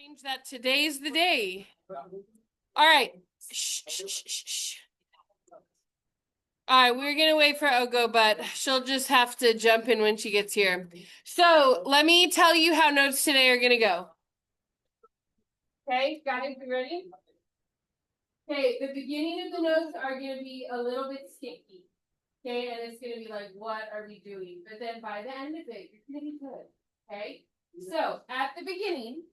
Change that today's the day. All right. Shh, shh, shh, shh, shh. All right, we're gonna wait for Ogo, but she'll just have to jump in when she gets here. So let me tell you how notes today are gonna go. Okay, got it? You ready? Okay, the beginning of the notes are gonna be a little bit sticky. Okay, and it's gonna be like, what are we doing? But then by the end of it, you're gonna be good. Okay, so at the beginning,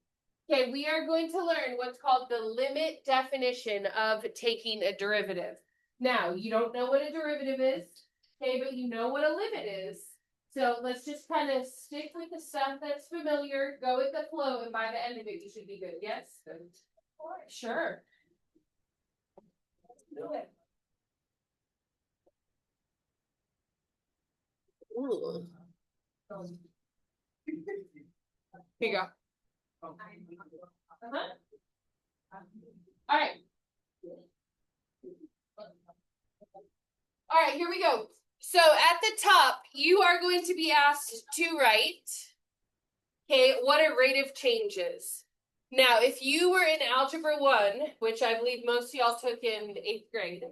okay, we are going to learn what's called the limit definition of taking a derivative. Now, you don't know what a derivative is, okay, but you know what a limit is. So let's just kind of stick with the stuff that's familiar, go with the flow, and by the end of it, you should be good. Yes? Good. Sure. Do it. Ooh. Here you go. Uh-huh. All right. All right, here we go. So at the top, you are going to be asked to write, okay, what a rate of change is. Now, if you were in Algebra 1, which I believe most of y'all took in 8th grade,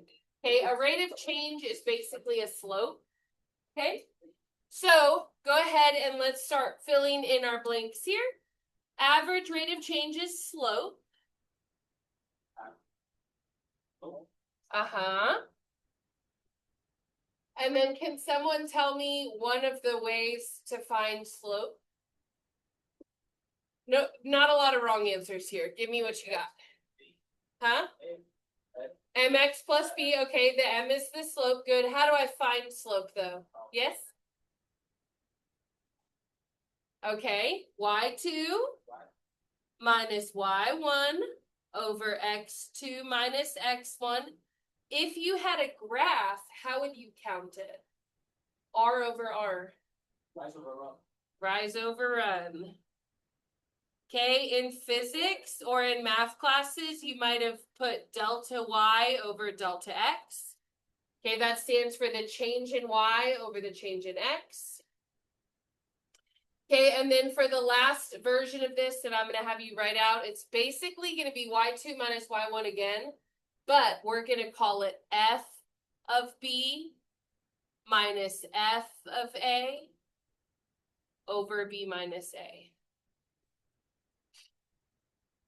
okay, a rate of change is basically a slope, okay? So go ahead and let's start filling in our blanks here. Average rate of change is slope. Uh-huh. And then can someone tell me one of the ways to find slope? No, not a lot of wrong answers here. Give me what you got. Huh? Mx plus b. Okay, the m is the slope. Good. How do I find slope, though? Yes? Okay. y2 minus y1 over x2 minus x1. If you had a graph, how would you count it? R over R. Rise over run. Rise over run. Okay, in physics or in math classes, you might have put delta y over delta x. Okay, that stands for the change in y over the change in x. Okay, and then for the last version of this that I'm going to have you write out, it's basically going to be y2 minus y1 again, but we're going to call it f of b minus f of a over b minus a.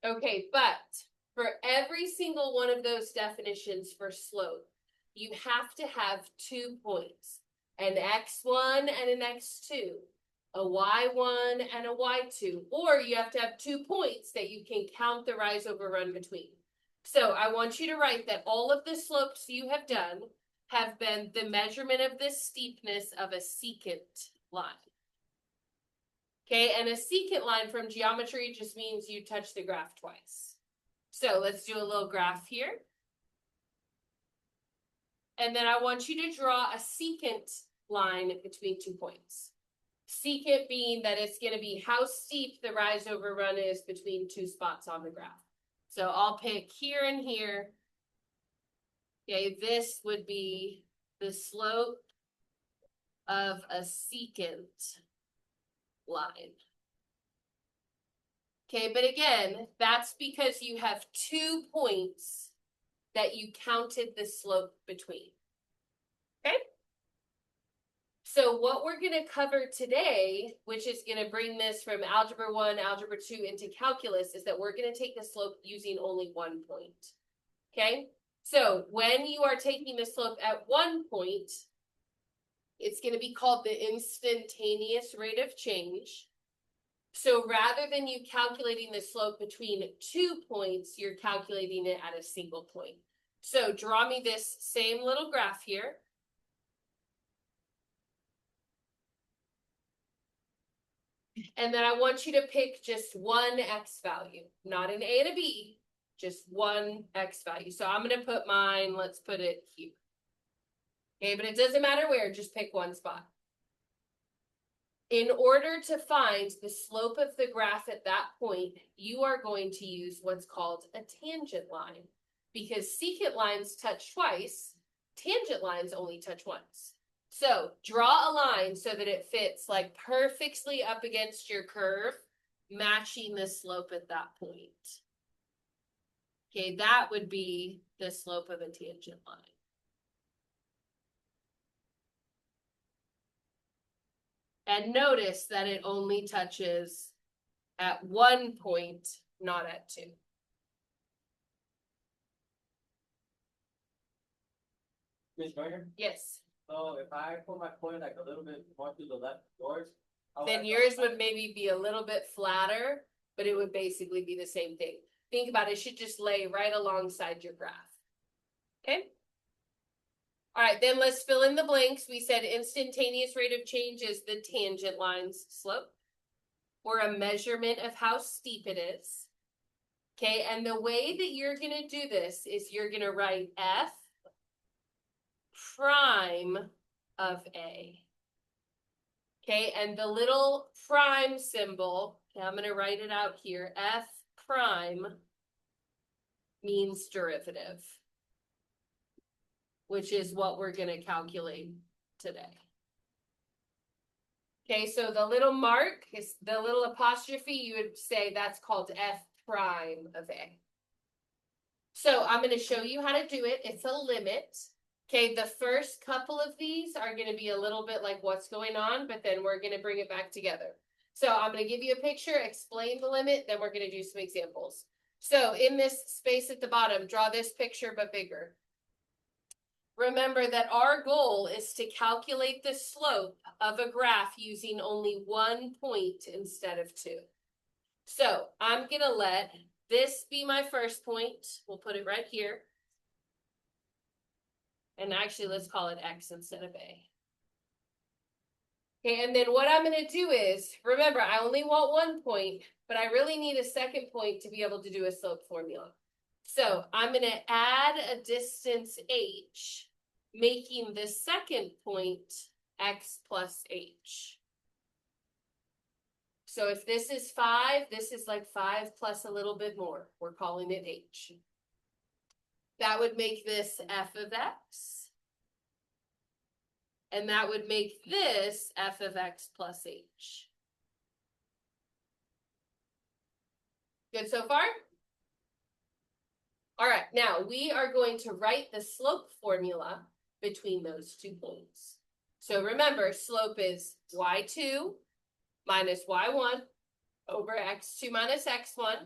Okay, but for every single one of those definitions for slope, you have to have 2 points, an x1 and an x2, a y1 and a y2, or you have to have 2 points that you can count the rise over run between. So I want you to write that all of the slopes you have done have been the measurement of the steepness of a secant line. Okay, and a secant line from geometry just means you touch the graph twice. So let's do a little graph here. And then I want you to draw a secant line between 2 points. Secant being that it's going to be how steep the rise over run is between 2 spots on the graph. So I'll pick here and here. Okay, this would be the slope of a secant line. Okay, but again, that's because you have 2 points that you counted the slope between. Okay? So what we're going to cover today, which is going to bring this from Algebra 1, Algebra 2 into Calculus, is that we're going to take the slope using only 1 point. Okay? So when you are taking the slope at 1 point, it's going to be called the instantaneous rate of change. So rather than you calculating the slope between 2 points, you're calculating it at a single point. So draw me this same little graph here. And then I want you to pick just one x value, not an a and a b, just one x value. So I'm going to put mine, let's put it here. Okay, but it doesn't matter where, just pick one spot. In order to find the slope of the graph at that point, you are going to use what's called a tangent line. Because secant lines touch twice, tangent lines only touch once. So draw a line so that it fits like perfectly up against your curve. matching the slope at that point. Okay, that would be the slope of a tangent line. And notice that it only touches at one point, not at two. Ms. Berger? Yes. So if I put my point like a little bit more to the left of yours, Then yours would maybe be a little bit flatter, but it would basically be the same thing. Think about it, it should just lay right alongside your graph. Okay? All right, then let's fill in the blanks. We said instantaneous rate of change is the tangent line's slope, or a measurement of how steep it is. Okay, and the way that you're going to do this is you're going to write f prime of a. Okay, and the little prime symbol, okay, I'm going to write it out here, f prime means derivative, which is what we're going to calculate today. Okay, so the little mark is the little apostrophe, you would say that's called f prime of a. So I'm going to show you how to do it. It's a limit. Okay, the first couple of these are going to be a little bit like what's going on, but then we're going to bring it back together. So I'm going to give you a picture, explain the limit, then we're going to do some examples. So in this space at the bottom, draw this picture but bigger. Remember that our goal is to calculate the slope of a graph using only one point instead of two. So I'm going to let this be my first point. We'll put it right here. And actually, let's call it X instead of A. Okay, and then what I'm going to do is, remember, I only want 1 point, but I really need a second point to be able to do a slope formula. So I'm going to add a distance H, making the second point X plus H. So if this is 5, this is like 5 plus a little bit more. We're calling it H. That would make this f of x. And that would make this f of x plus h. Good so far? All right, now we are going to write the slope formula between those 2 points. So remember, slope is y2 minus y1 over x2 minus x1.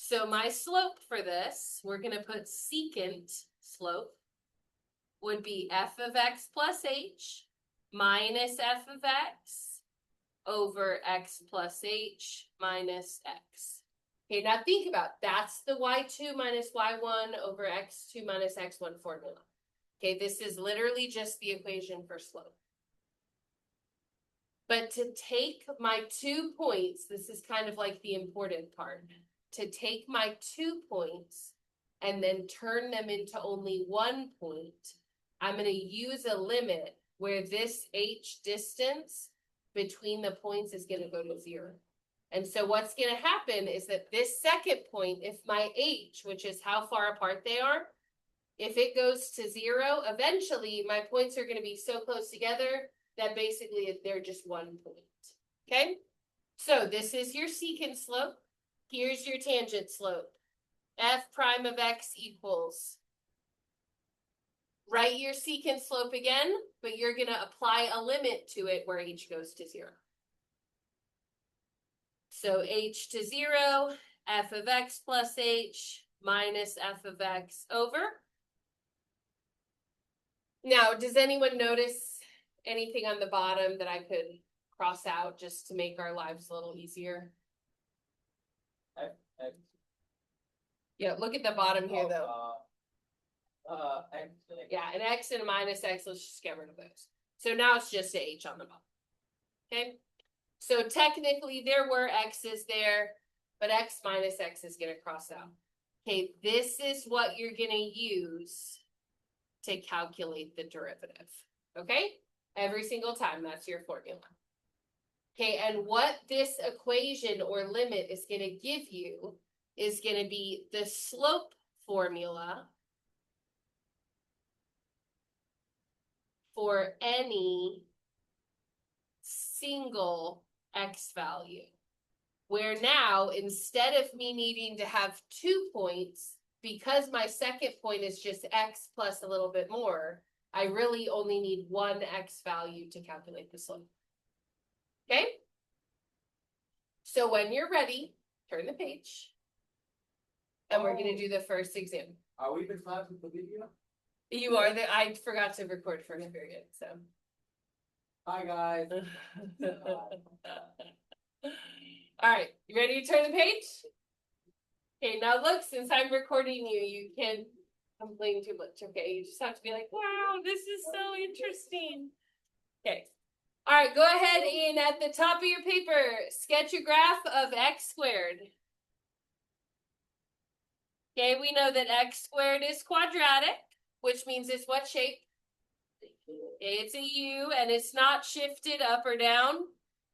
So my slope for this, we're going to put secant slope, would be f of x plus h minus f of x over x plus h minus x. Okay, now think about it. That's the y2 minus y1 over x2 minus x1 formula. Okay, this is literally just the equation for slope. But to take my 2 points, this is kind of like the important part. To take my 2 points and then turn them into only 1 point, I'm going to use a limit where this h distance between the points is going to go to 0. And so what's going to happen is that this second point, if my h, which is how far apart they are, if it goes to 0, eventually my points are going to be so close together that basically they're just 1 point. Okay? So this is your secant slope. Here's your tangent slope. F prime of x equals. Write your secant slope again, but you're going to apply a limit to it where h goes to 0. So h to 0, f of x plus h minus f of x over. Now, does anyone notice anything on the bottom that I could cross out just to make our lives a little easier? X. Yeah, look at the bottom here though. X. Yeah, an x and a minus x, let's just get rid of those. So now it's just a h on the bottom. Okay, so technically there were x's there, but x minus x is going to cross out. Okay, this is what you're going to use to calculate the derivative. Okay, every single time, that's your formula. Okay, and what this equation or limit is going to give you is going to be the slope formula for any single x value. where now, instead of me needing to have 2 points, because my second point is just x plus a little bit more, I really only need one x value to calculate the slope. Okay? So when you're ready, turn the page. And we're gonna do the first exam. Are we in class with the video? You are I forgot to record first period, so. Hi, guys. All right, you ready to turn the page? Okay, now look, since I'm recording you, you can't complain too much, okay? You just have to be like, wow, this is so interesting. Okay. All right, go ahead and at the top of your paper, sketch a graph of x squared. Okay, we know that x squared is quadratic, which means it's what shape? It's a U, and it's not shifted up or down.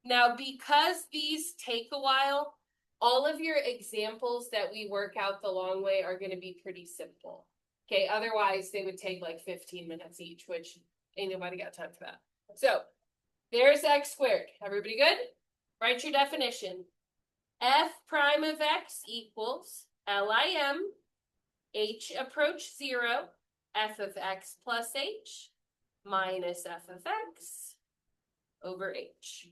Now, because these take a while, all of your examples that we work out the long way are going to be pretty simple. Okay, otherwise they would take like 15 minutes each, which ain't nobody got time for that. So, there's x squared. Everybody good? Write your definition. F prime of x equals LIM, h approach 0, f of x plus h, minus f of x over h.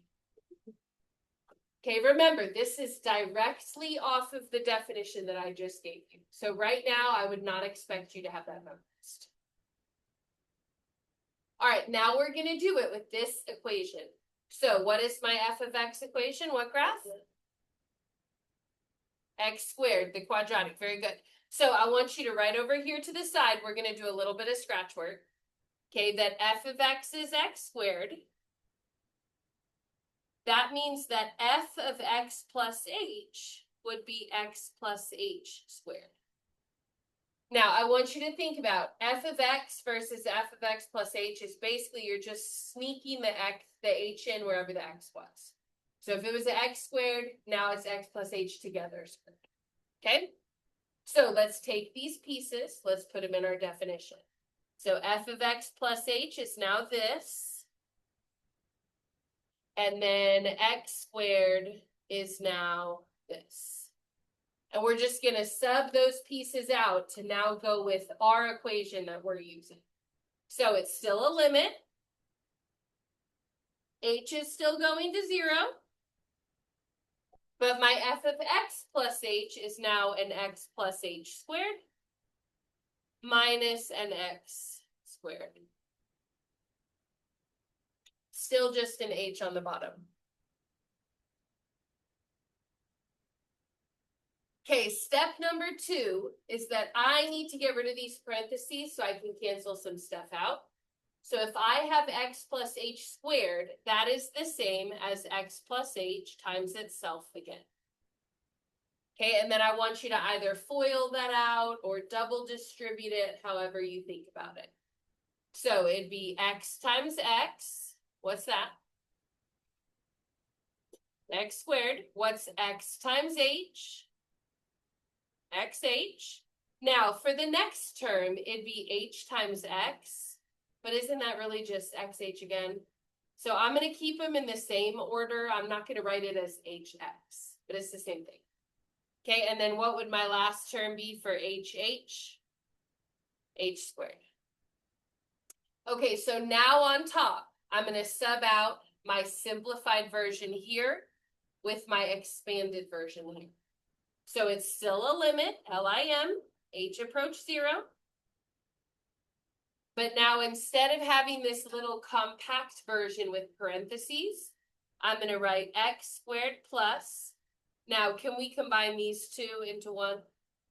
Okay, remember, this is directly off of the definition that I just gave you. So right now, I would not expect you to have that memorized. All right, now we're going to do it with this equation. So what is my f of x equation? What graph? X squared, the quadratic. Very good. So I want you to write over here to the side. We're going to do a little bit of scratch work. Okay, that f of x is x squared. That means that f of x plus h would be x plus h squared. Now, I want you to think about f of x versus f of x plus h is basically you're just sneaking the h in wherever the x was. So if it was x squared, now it's x plus h together squared. Okay? So let's take these pieces, let's put them in our definition. So f of x plus h is now this. And then x squared is now this. And we're just going to sub those pieces out to now go with our equation that we're using. So it's still a limit. H is still going to 0. But my f of x plus h is now an x plus h squared minus an x squared. Still just an h on the bottom. Okay, step number 2 is that I need to get rid of these parentheses so I can cancel some stuff out. So if I have x plus h squared, that is the same as x plus h times itself again. Okay, and then I want you to either FOIL that out or double distribute it, however you think about it. So it'd be x times x. What's that? X squared. What's x times h? XH. Now, for the next term, it'd be h times x. But isn't that really just xh again? So I'm going to keep them in the same order. I'm not going to write it as hx, but it's the same thing. Okay, and then what would my last term be for hh? H squared. Okay, so now on top, I'm going to sub out my simplified version here with my expanded version here. So it's still a limit, LIM, h approach 0. But now instead of having this little compact version with parentheses, I'm going to write x squared plus. Now, can we combine these two into one?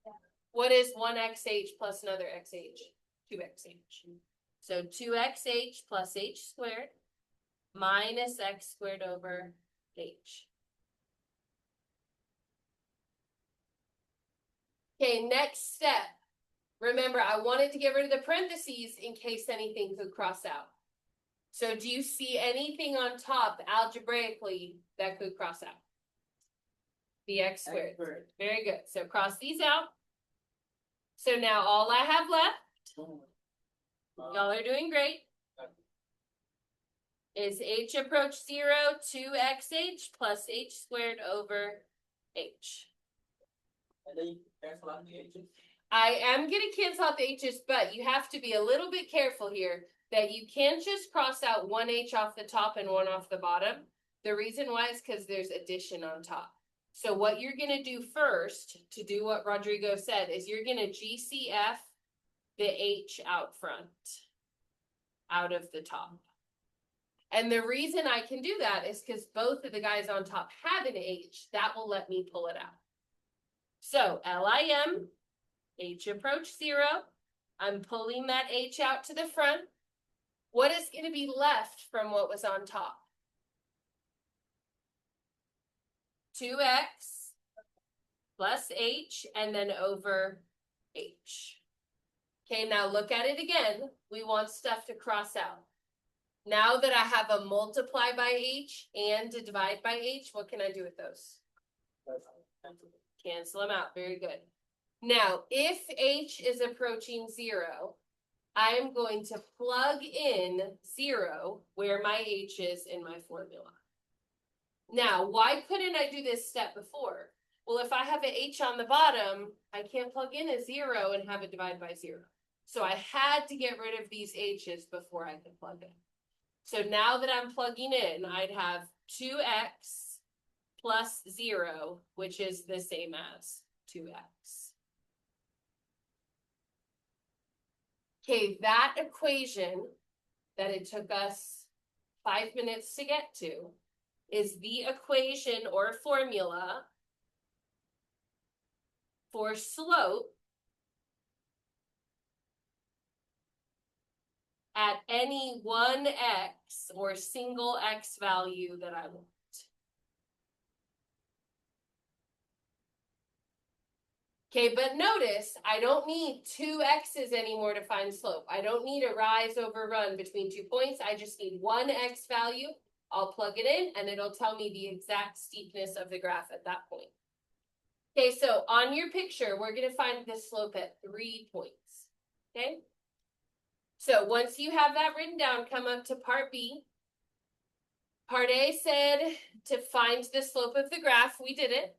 Yeah. What is 1xh plus another xh? 2xh. So 2xh plus h squared minus x squared over h. Okay, next step. Remember, I wanted to get rid of the parentheses in case anything could cross out. So do you see anything on top algebraically that could cross out? The x squared. Very good. So cross these out. So now all I have left, y'all are doing great, is h approach 0, 2xh plus h squared over h. And then you cancel out the H's. I am going to cancel out the h's, but you have to be a little bit careful here that you can't just cross out one h off the top and one off the bottom. The reason why is because there's addition on top. So what you're going to do first to do what Rodrigo said is you're going to GCF the h out front, out of the top. And the reason I can do that is because both of the guys on top have an h. That will let me pull it out. So LIM, h approach 0. I'm pulling that h out to the front. What is going to be left from what was on top? 2x plus h and then over h. Okay, now look at it again. We want stuff to cross out. Now that I have a multiply by h and a divide by h, what can I do with those? Cancel them out. Very good. Now, if h is approaching 0, I am going to plug in 0 where my h is in my formula. Now, why couldn't I do this step before? Well, if I have an h on the bottom, I can't plug in a 0 and have it divide by 0. So I had to get rid of these h's before I could plug in. So now that I'm plugging in, I'd have 2x plus 0, which is the same as 2x. Okay, that equation that it took us 5 minutes to get to is the equation or formula for slope at any one x or single x value that I want. Okay, but notice I don't need two x's anymore to find slope. I don't need a rise over run between 2 points. I just need one x value. I'll plug it in and it'll tell me the exact steepness of the graph at that point. Okay, so on your picture, we're going to find the slope at 3 points. Okay? So once you have that written down, come up to part B. Part A said to find the slope of the graph. We did it.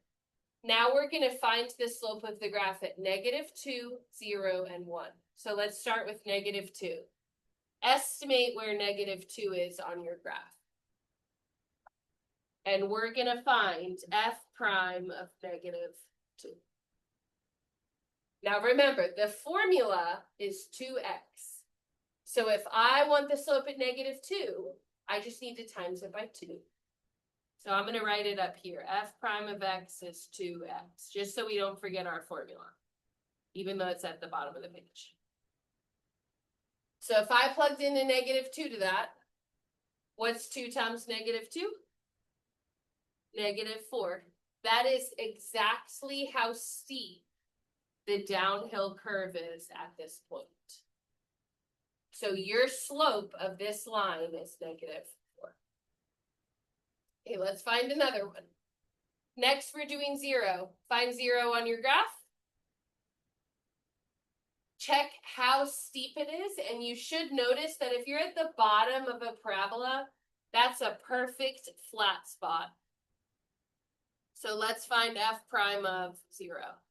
Now we're going to find the slope of the graph at -2, 0, and 1. So let's start with -2. Estimate where -2 is on your graph. And we're going to find f prime of -2. Now remember, the formula is 2x. So if I want the slope at -2, I just need to times it by 2. So I'm going to write it up here. F prime of x is 2x, just so we don't forget our formula, even though it's at the bottom of the page. So if I plugged in a -2 to that, what's 2 times -2? -4. That is exactly how steep the downhill curve is at this point. So your slope of this line is -4. Okay, let's find another one. Next, we're doing 0. Find 0 on your graph. Check how steep it is, and you should notice that if you're at the bottom of a parabola, that's a perfect flat spot. So let's find f prime of 0.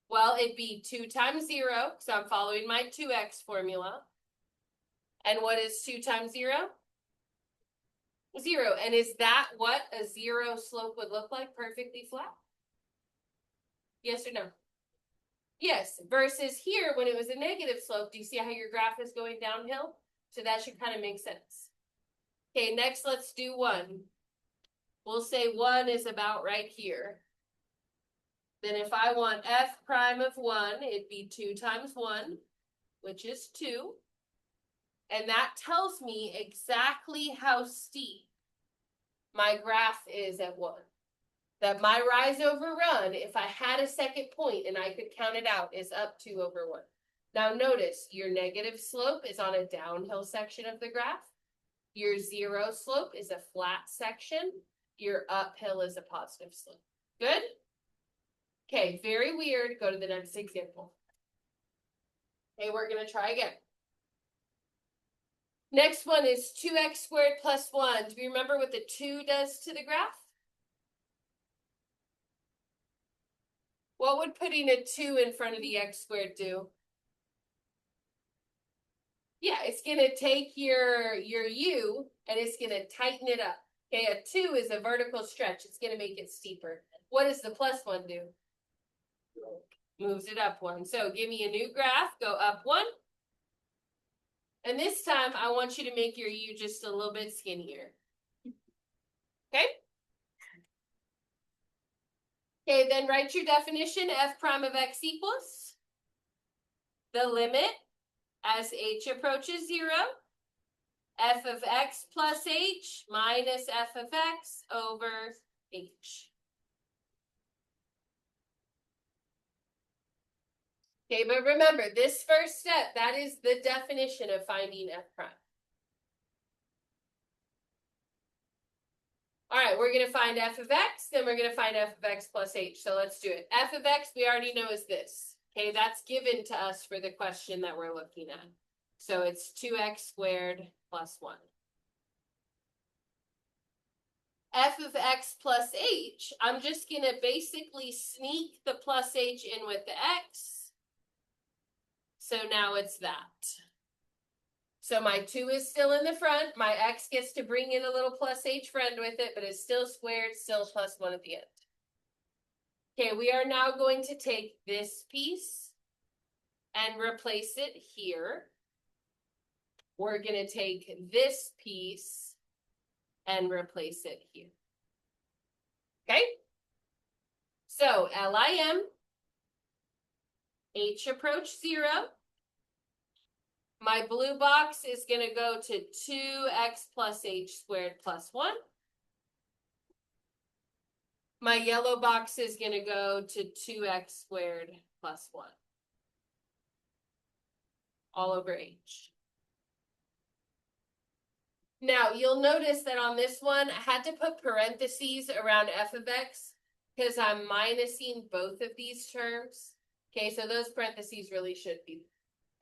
Well, it'd be 2 times 0, so I'm following my 2x formula. And what is 2 times 0? 0. And is that what a 0 slope would look like? Perfectly flat? Yes or no? Yes. Versus here, when it was a negative slope, do you see how your graph is going downhill? So that should kind of make sense. Okay, next let's do 1. We'll say 1 is about right here. Then if I want f prime of 1, it'd be 2 times 1, which is 2. And that tells me exactly how steep my graph is at 1. That my rise over run, if I had a second point and I could count it out, is up 2 over 1. Now notice, your negative slope is on a downhill section of the graph. Your 0 slope is a flat section. Your uphill is a positive slope. Good? Okay, very weird. Go to the next example. Okay, we're going to try again. Next one is 2x squared plus 1. Do you remember what the 2 does to the graph? What would putting a 2 in front of the x squared do? Yeah, it's gonna take your u and it's gonna tighten it up. Okay, a 2 is a vertical stretch. It's gonna make it steeper. What does the plus 1 do? Moves it up 1. So give me a new graph, go up 1. And this time I want you to make your u just a little bit skinnier. Okay? Okay, then write your definition. F prime of x equals the limit as h approaches 0, f of x plus h minus f of x over h. Okay, but remember, this first step, that is the definition of finding f prime. All right, we're going to find f of x, then we're going to find f of x plus h. So let's do it. F of x, we already know is this. Okay, that's given to us for the question that we're looking at. So it's 2x squared plus 1. F of x plus h, I'm just going to basically sneak the plus h in with the x. So now it's that. So my 2 is still in the front. My x gets to bring in a little plus h friend with it, but it's still squared, still plus 1 at the end. Okay, we are now going to take this piece and replace it here. We're going to take this piece and replace it here. Okay? So LIM, h approach 0. My blue box is going to go to 2x plus h squared plus 1. My yellow box is going to go to 2x squared plus 1. All over h. Now, you'll notice that on this one, I had to put parentheses around f of x because I'm minusing both of these terms. Okay, so those parentheses really should be.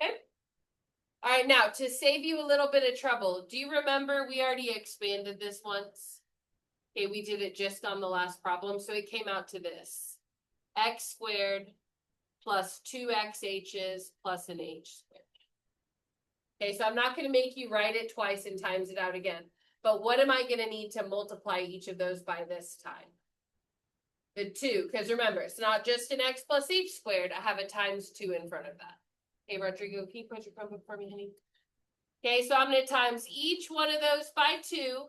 Okay? All right, now, to save you a little bit of trouble, do you remember we already expanded this once? Okay, we did it just on the last problem, so it came out to this. X squared plus 2xh's plus an h squared. Okay, so I'm not going to make you write it twice and times it out again. But what am I going to need to multiply each of those by this time? The 2, because remember, it's not just an x plus h squared. I have a times 2 in front of that. Hey, Rodrigo, can you put your Chromebook for me, honey? Okay, so I'm going to times each one of those by 2.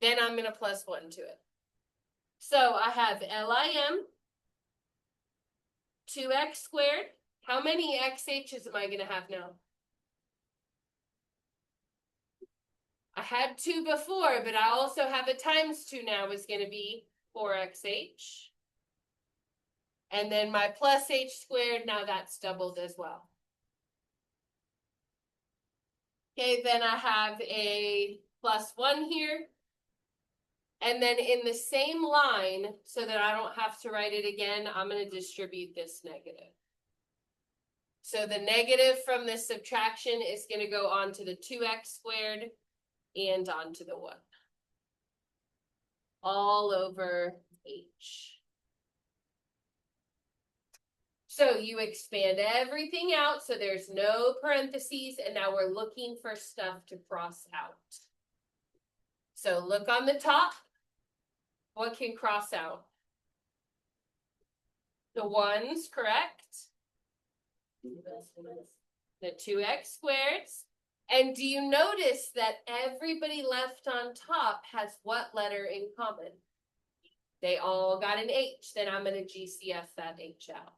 Then I'm going to plus 1 to it. So I have LIM, 2x squared. How many xh's am I going to have now? I had 2 before, but I also have a times 2 now is going to be 4xh. And then my plus h squared, now that's doubled as well. Okay, then I have a plus 1 here. And then in the same line, so that I don't have to write it again, I'm going to distribute this negative. So the negative from this subtraction is going to go on to the 2x squared and onto the 1. All over h. So you expand everything out so there's no parentheses, and now we're looking for stuff to cross out. So look on the top. What can cross out? The 1's, correct? The 2x squareds. And do you notice that everybody left on top has what letter in common? They all got an h. Then I'm going to GCF that h out.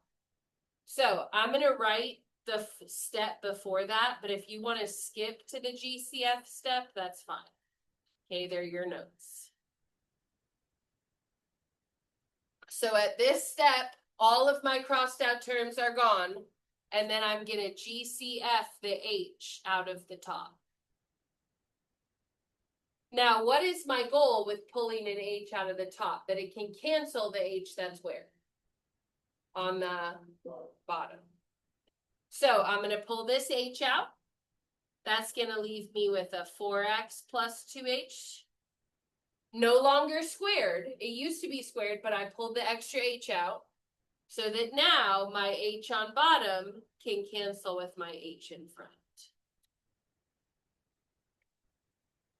So I'm going to write the step before that, but if you want to skip to the GCF step, that's fine. Okay, they're your notes. So at this step, all of my crossed out terms are gone, and then I'm going to GCF the h out of the top. Now, what is my goal with pulling an h out of the top? That it can cancel the h that's where? On the bottom. So I'm going to pull this h out. That's going to leave me with a 4x plus 2h. No longer squared. It used to be squared, but I pulled the extra h out. So that now my h on bottom can cancel with my h in front.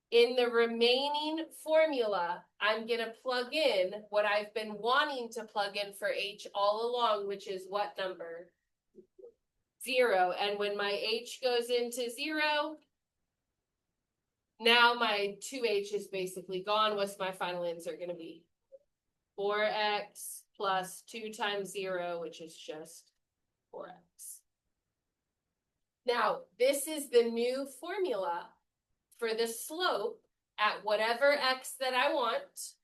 In the remaining formula, I'm going to plug in what I've been wanting to plug in for h all along, which is what number? 0. And when my h goes into 0, now my 2h is basically gone. What's my final answer going to be? 4x plus 2 times 0, which is just 4x. Now, this is the new formula for the slope at whatever x that I want.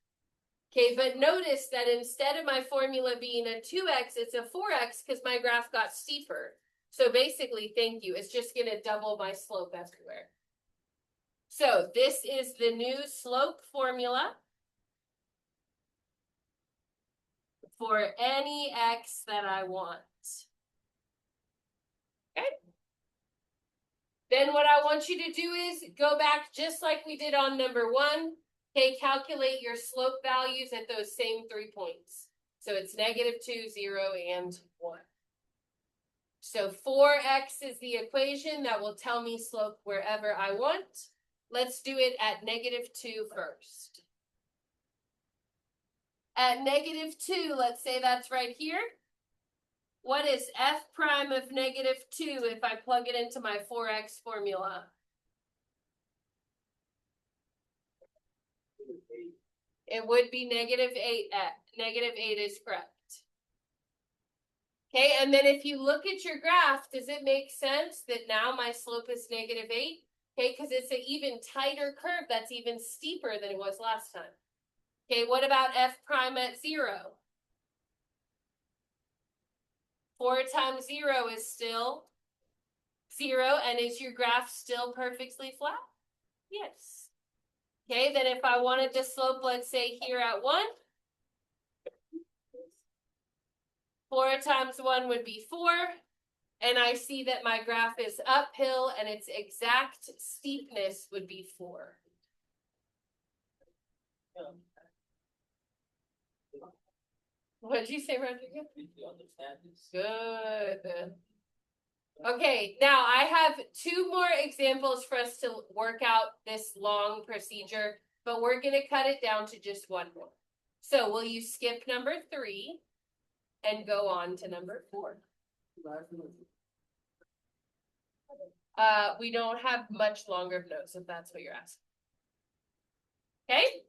Okay, but notice that instead of my formula being a 2x, it's a 4x because my graph got steeper. So basically, thank you, it's just going to double my slope everywhere. So this is the new slope formula for any x that I want. Okay. Then what I want you to do is go back just like we did on number 1. Okay, calculate your slope values at those same 3 points. So it's -2, 0, and 1. So 4x is the equation that will tell me slope wherever I want. Let's do it at -2 first. At -2, let's say that's right here. What is f prime of -2 if I plug it into my 4x formula? It would be -8x. -8 is correct. Okay, and then if you look at your graph, does it make sense that now my slope is -8? Okay, because it's an even tighter curve that's even steeper than it was last time. Okay, what about f prime at 0? 4 times 0 is still 0, and is your graph still perfectly flat? Yes. Okay, then if I wanted to slope, let's say here at 1, 4 times 1 would be 4, and I see that my graph is uphill and its exact steepness would be 4. What did you say, Rodrigo? Did you understand this? Good. Okay, now I have 2 more examples for us to work out this long procedure, but we're going to cut it down to just 1 more. So will you skip number 3 and go on to number 4? We don't have much longer of notes if that's what you're asking. Okay?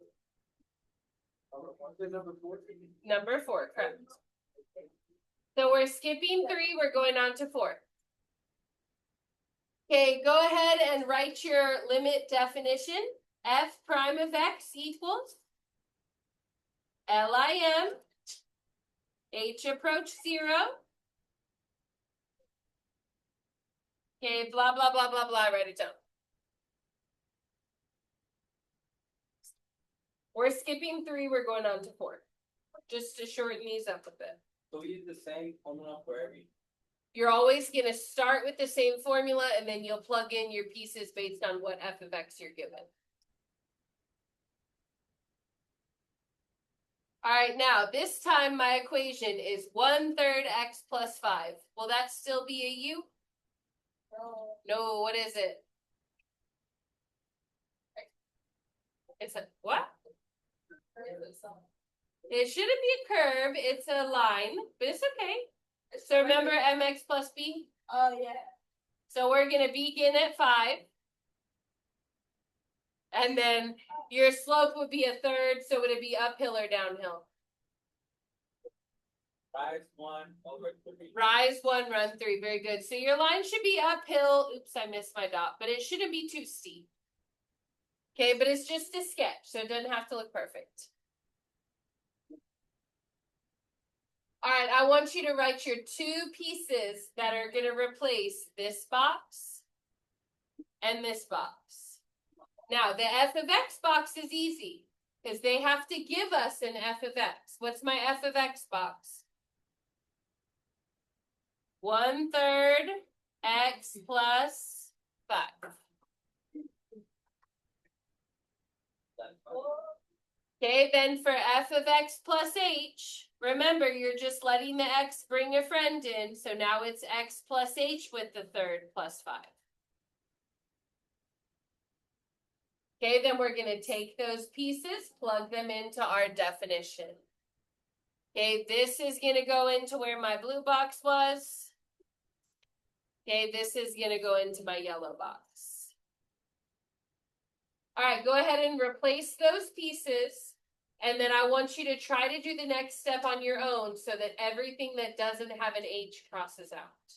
Number 4, correct. So we're skipping 3, we're going on to 4. Okay, go ahead and write your limit definition. F prime of x equals LIM, h approach 0. Okay, blah, blah, blah, blah, blah, write it down. We're skipping 3, we're going on to 4. Just to shorten these up a bit. So we use the same formula for every. You're always going to start with the same formula, and then you'll plug in your pieces based on what f of x you're given. All right, now this time my equation is 1/3 x plus 5. Will that still be a u? No, what is it? It's a what? It shouldn't be a curve, it's a line, but it's okay. So remember mx plus b? Oh, yeah. So we're going to begin at 5. And then your slope would be 1/3, so would it be uphill or downhill? Rise 1 over 3. Rise 1, run 3. Very good. So your line should be uphill. Oops, I missed my dot, but it shouldn't be too steep. Okay, but it's just a sketch, so it doesn't have to look perfect. All right, I want you to write your 2 pieces that are going to replace this box and this box. Now, the f of x box is easy because they have to give us an f of x. What's my f of x box? 1/3 x plus 5. Okay, then for f of x plus h, Remember, you're just letting the x bring a friend in, so now it's x plus h with the third plus 5. Okay, then we're going to take those pieces, plug them into our definition. Okay, this is going to go into where my blue box was. Okay, this is going to go into my yellow box. All right, go ahead and replace those pieces. And then I want you to try to do the next step on your own so that everything that doesn't have an H crosses out.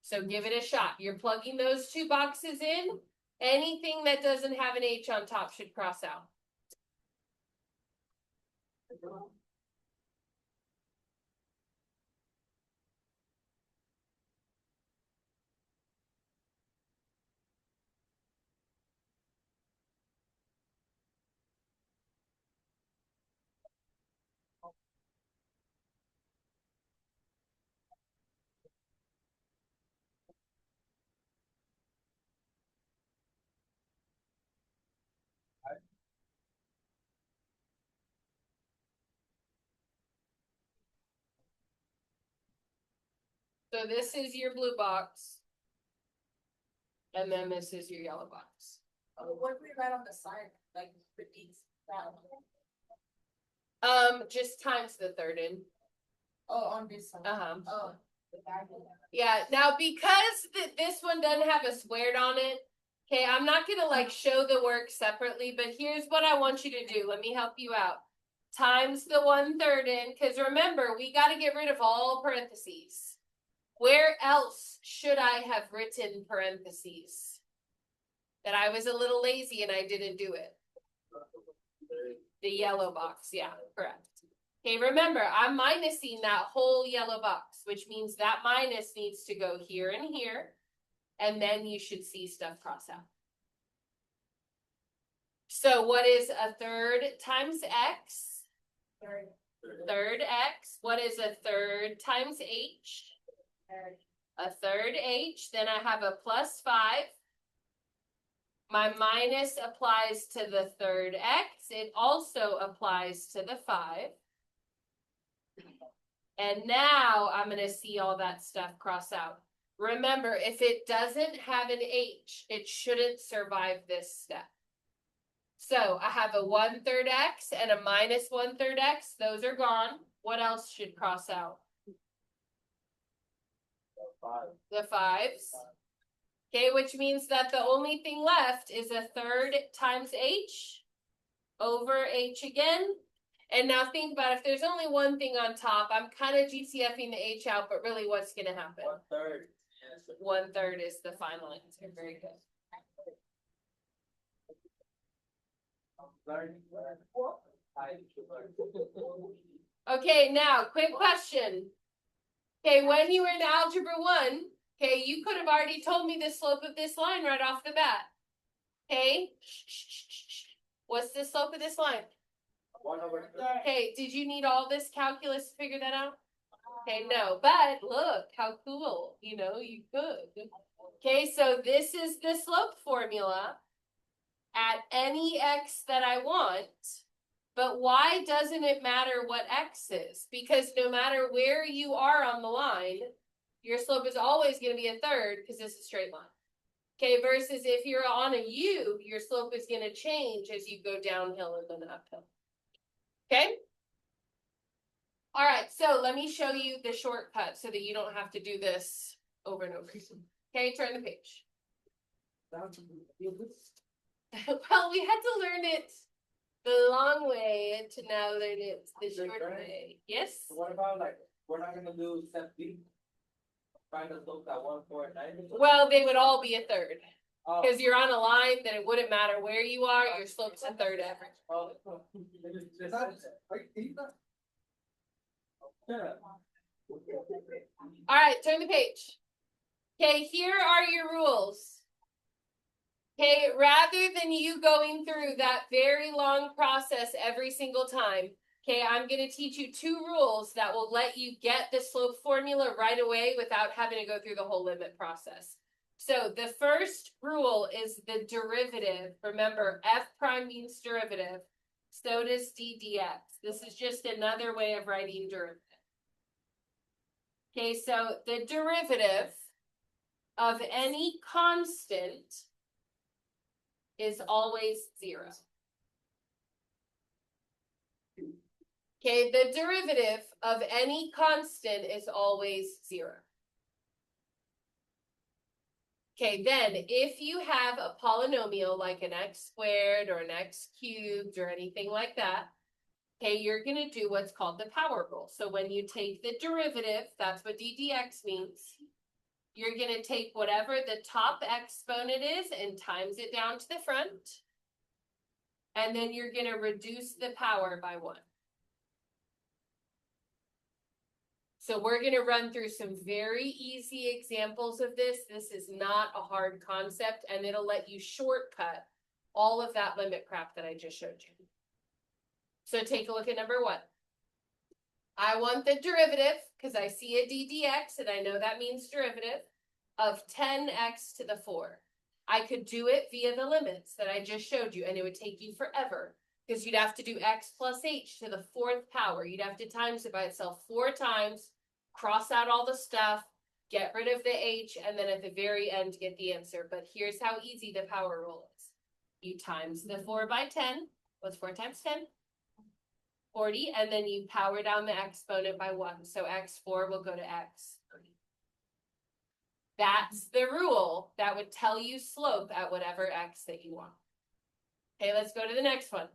So give it a shot. You're plugging those two boxes in. Anything that doesn't have an H on top should cross out. So this is your blue box. And then this is your yellow box. What do we write on the side? Like repeats that. Just times the third in. Oh, on this side. Oh. Yeah, now because this one doesn't have a squared on it, okay, I'm not gonna like show the work separately, but here's what I want you to do. Let me help you out. Times the 1/3 in, because remember, we got to get rid of all parentheses. Where else should I have written parentheses? That I was a little lazy and I didn't do it. The yellow box, yeah, correct. Okay, remember, I'm minusing that whole yellow box, which means that minus needs to go here and here, and then you should see stuff cross out. So what is a third times x? Third x. What is a third times h? A third h. Then I have a plus 5. My minus applies to the third x. It also applies to the 5. And now I'm going to see all that stuff cross out. Remember, if it doesn't have an h, it shouldn't survive this step. So I have a 1/3 x and a minus 1/3 x. Those are gone. What else should cross out? The 5s. Okay, which means that the only thing left is a third times h over h again. And now think about if there's only one thing on top, I'm kind of GCFing the h out, but really what's going to happen? 1/3. 1/3 is the final answer. Very good. Okay, now, quick question. Okay, when you were in Algebra 1, okay, you could have already told me the slope of this line right off the bat. Okay? What's the slope of this line? 1/3. Okay, did you need all this calculus to figure that out? Okay, no, but look how cool, you know, you could. Okay, so this is the slope formula at any x that I want, but why doesn't it matter what x is? Because no matter where you are on the line, your slope is always going to be a third because it's a straight line. Okay, versus if you're on a U, your slope is going to change as you go downhill and then uphill. Okay? All right, so let me show you the shortcut so that you don't have to do this over and over. Okay, turn the page. Well, we had to learn it the long way to now learn it the short way. Yes? So what about like, we're not gonna do step B? Find the slope at 149? Well, they would all be a third. Oh. Because you're on a line, then it wouldn't matter where you are, your slope's a third average. Oh. All right, turn the page. Okay, here are your rules. Okay, rather than you going through that very long process every single time, okay, I'm going to teach you 2 rules that will let you get the slope formula right away without having to go through the whole limit process. So the first rule is the derivative. Remember, f prime means derivative. So does d dx. This is just another way of writing derivative. Okay, so the derivative of any constant is always 0. Okay, the derivative of any constant is always 0. Okay, then if you have a polynomial like an x squared or an x cubed or anything like that, okay, you're going to do what's called the power rule. So when you take the derivative, that's what d dx means. You're going to take whatever the top exponent is and times it down to the front. And then you're going to reduce the power by 1. So we're going to run through some very easy examples of this. This is not a hard concept, and it'll let you shortcut all of that limit crap that I just showed you. So take a look at number 1. I want the derivative, because I see a d dx, and I know that means derivative, of 10x to the 4. I could do it via the limits that I just showed you, and it would take you forever, because you'd have to do x plus h to the 4th power. You'd have to times it by itself 4 times, cross out all the stuff, get rid of the h, and then at the very end get the answer. But here's how easy the power rule is. You times the 4 by 10. What's 4 times 10? 40, and then you power down the exponent by 1. So x4 will go to x3. That's the rule that would tell you slope at whatever x that you want. Okay, let's go to the next one.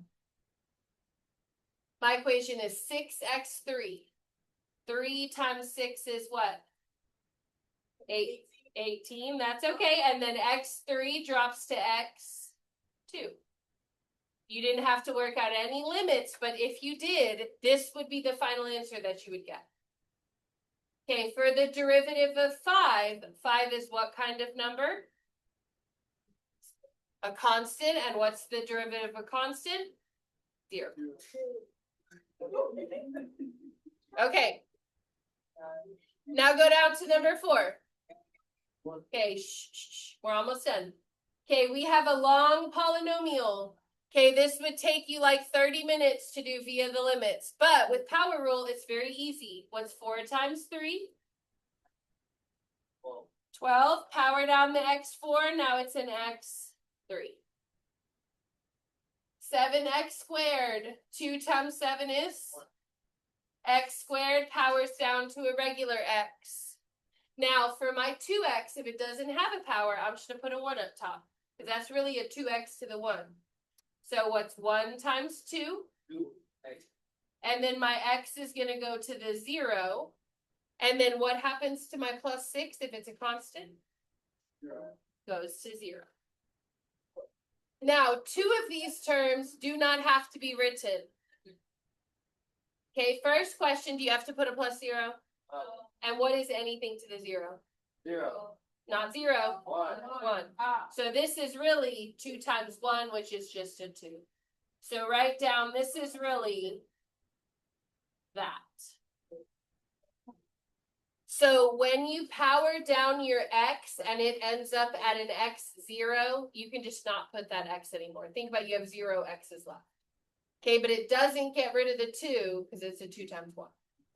My equation is 6x3. 3 times 6 is what? 18. That's okay. And then x3 drops to x2. You didn't have to work out any limits, but if you did, this would be the final answer that you would get. Okay, for the derivative of 5, 5 is what kind of number? A constant. And what's the derivative of a constant? 0. Okay. Now go down to number 4. Okay, we're almost done. Okay, we have a long polynomial. Okay, this would take you like 30 minutes to do via the limits. But with power rule, it's very easy. What's 4 times 3? 12. Power down the x4. Now it's an x3. 7x squared. 2 times 7 is? X squared powers down to a regular x. Now for my 2x, if it doesn't have a power, I'm just going to put a 1 up top. Because that's really a 2x to the 1. So what's 1 times 2? 2x. And then my x is going to go to the 0. And then what happens to my plus 6 if it's a constant? 0. Goes to 0. Now, 2 of these terms do not have to be written. Okay, first question, do you have to put a plus 0? And what is anything to the 0? 0. Not 0. 1. 1. So this is really 2 times 1, which is just a 2. So write down, this is really that. So when you power down your x and it ends up at an x0, you can just not put that x anymore. Think about you have 0 x's left. Okay, but it doesn't get rid of the 2 because it's a 2 times 1.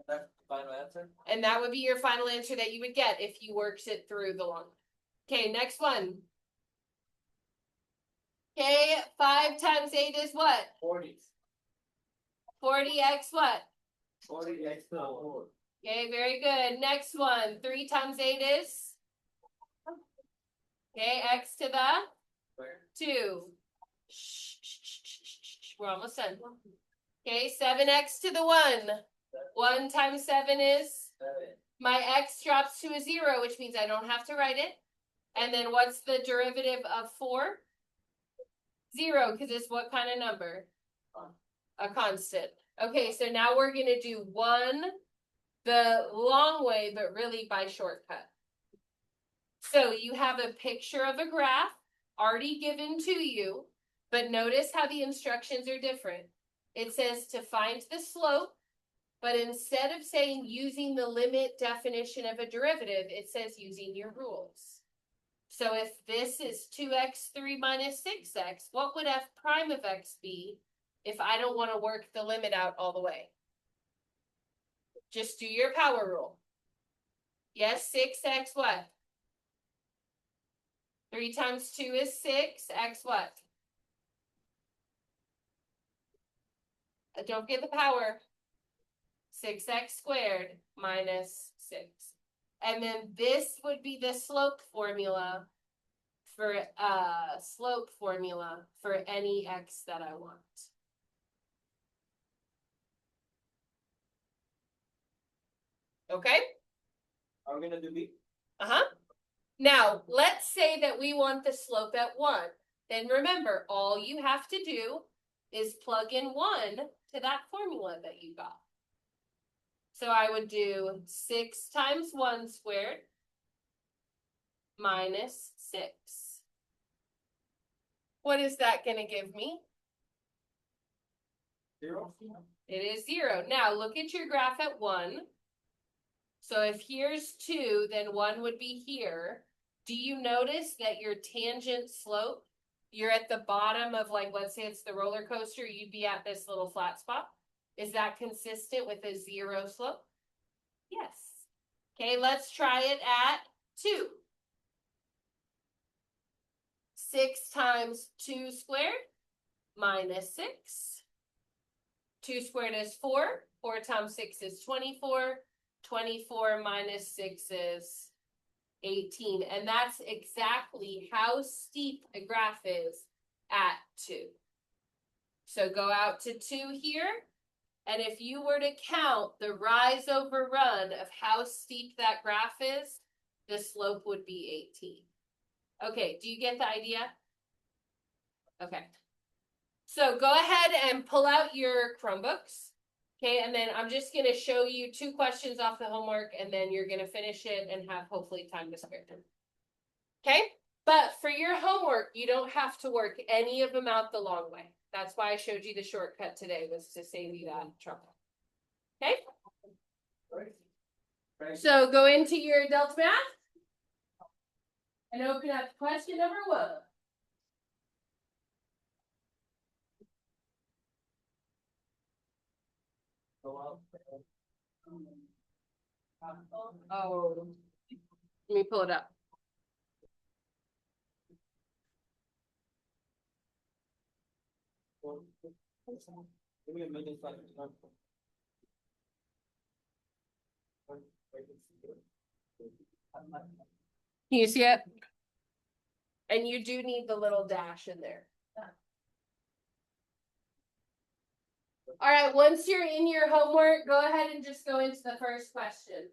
That's the final answer? And that would be your final answer that you would get if you worked it through the long one. Okay, next one. Okay, 5 times 8 is what? 40. 40x what? 40x to the 4. Okay, very good. Next one. 3 times 8 is? Okay, x to the 2. We're almost done. Okay, 7x to the 1. 1 times 7 is? 7. My x drops to a 0, which means I don't have to write it. And then what's the derivative of 4? 0, because it's what kind of number? A constant. Okay, so now we're going to do 1 the long way, but really by shortcut. So you have a picture of a graph already given to you, but notice how the instructions are different. It says to find the slope, but instead of saying using the limit definition of a derivative, it says using your rules. So if this is 2x3 minus 6x, what would f prime of x be if I don't want to work the limit out all the way. Just do your power rule. Yes, 6x what? 3 times 2 is 6. X what? Don't forget the power. 6x squared minus 6. And then this would be the slope formula for any x that I want. Okay? Are we gonna do B? Now, let's say that we want the slope at 1. Then remember, all you have to do is plug in 1 to that formula that you got. So I would do 6 times 1 squared minus 6. What is that going to give me? 0. It is 0. Now look at your graph at 1. So if here's 2, then 1 would be here. Do you notice that your tangent slope, you're at the bottom of, like, let's say it's the roller coaster, you'd be at this little flat spot? Is that consistent with a 0 slope? Yes. Okay, let's try it at 2. 6 times 2 squared minus 6. 2 squared is 4. 4 times 6 is 24. 24 minus 6 is 18. And that's exactly how steep a graph is at 2. So go out to 2 here. And if you were to count the rise over run of how steep that graph is, the slope would be 18. Okay, do you get the idea? Okay. So go ahead and pull out your Chromebooks. Okay, and then I'm just going to show you 2 questions off the homework, and then you're going to finish it and have hopefully time to spare them. Okay, but for your homework, you don't have to work any of them out the long way. That's why I showed you the shortcut today, was to save you that trouble. Okay? Right. So go into your delta math and open up question number 1. Oh, let me pull it up. Give me a minute. Can you see it? And you do need the little dash in there. All right, once you're in your homework, go ahead and just go into the first question.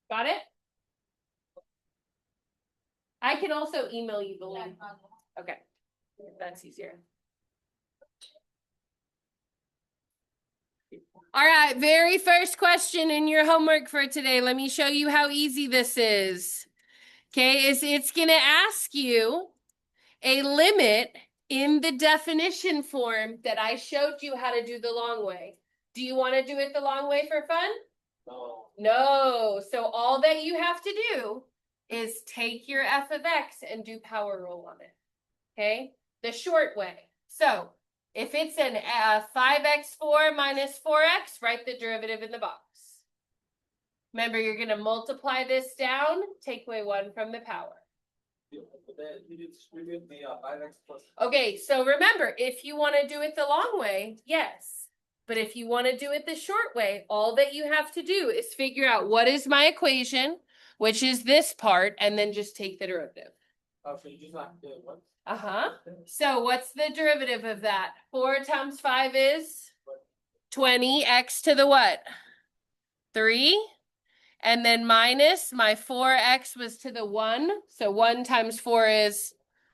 Got it? I can also email you the link. Okay, that's easier. All right, very first question in your homework for today. Let me show you how easy this is. Okay, it's going to ask you a limit in the definition form that I showed you how to do the long way. Do you want to do it the long way for fun? No. No. So all that you have to do is take your f of x and do power rule on it. Okay? The short way. So if it's an 5x4 minus 4x, write the derivative in the box. Remember, you're going to multiply this down, take away 1 from the power. You distribute the 5x plus. Okay, so remember, if you want to do it the long way, yes. But if you want to do it the short way, all that you have to do is figure out what is my equation, which is this part, and then just take the derivative. Oh, so you just have to do it once? So what's the derivative of that? 4 times 5 is 20. X to the what? 3. And then minus my 4x was to the 1. So 1 times 4 is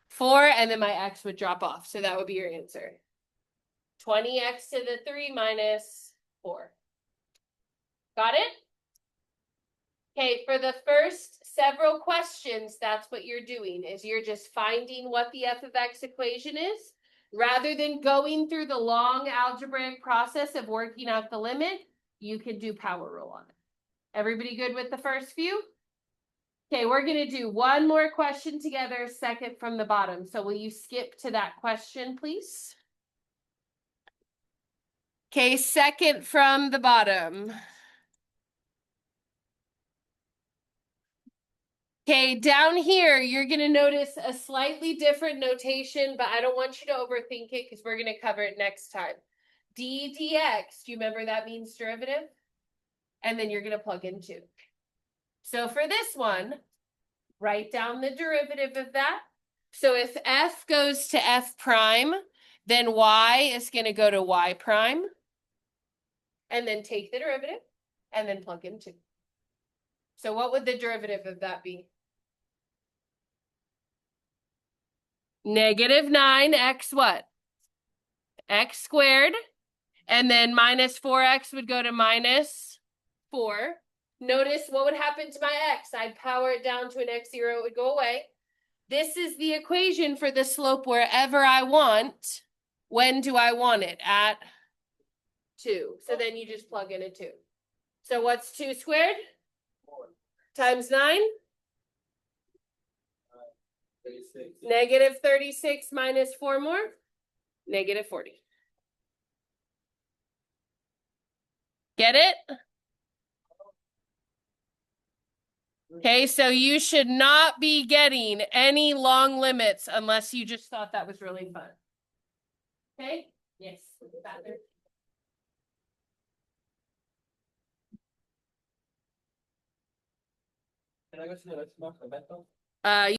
4. And then my x would drop off. So that would be your answer. 20x to the 3 minus 4. Got it? Okay, for the first several questions, that's what you're doing, is you're just finding what the f of x equation is. Rather than going through the long algebraic process of working out the limit, you can do power rule on it. Everybody good with the first few? Okay, we're gonna do one more question together, second from the bottom. So will you skip to that question, please? Okay, second from the bottom. Okay, down here, you're going to notice a slightly different notation, but I don't want you to overthink it because we're going to cover it next time. D dx, do you remember that means derivative? And then you're going to plug in 2. So for this one, write down the derivative of that. So if f goes to f prime, then y is going to go to y prime. And then take the derivative and then plug in 2. So what would the derivative of that be? Negative 9x what? X squared. And then minus 4x would go to minus 4. Notice what would happen to my x. I'd power it down to an x0, it would go away. This is the equation for the slope wherever I want. When do I want it? At 2. So then you just plug in a 2. So what's 2 squared? 4. Times 9? 36. Negative 36 minus 4 more? Negative 40. Get it? Okay, so you should not be getting any long limits unless you just thought that was really fun. Okay? Yes. Can I go to the next month, Roberto?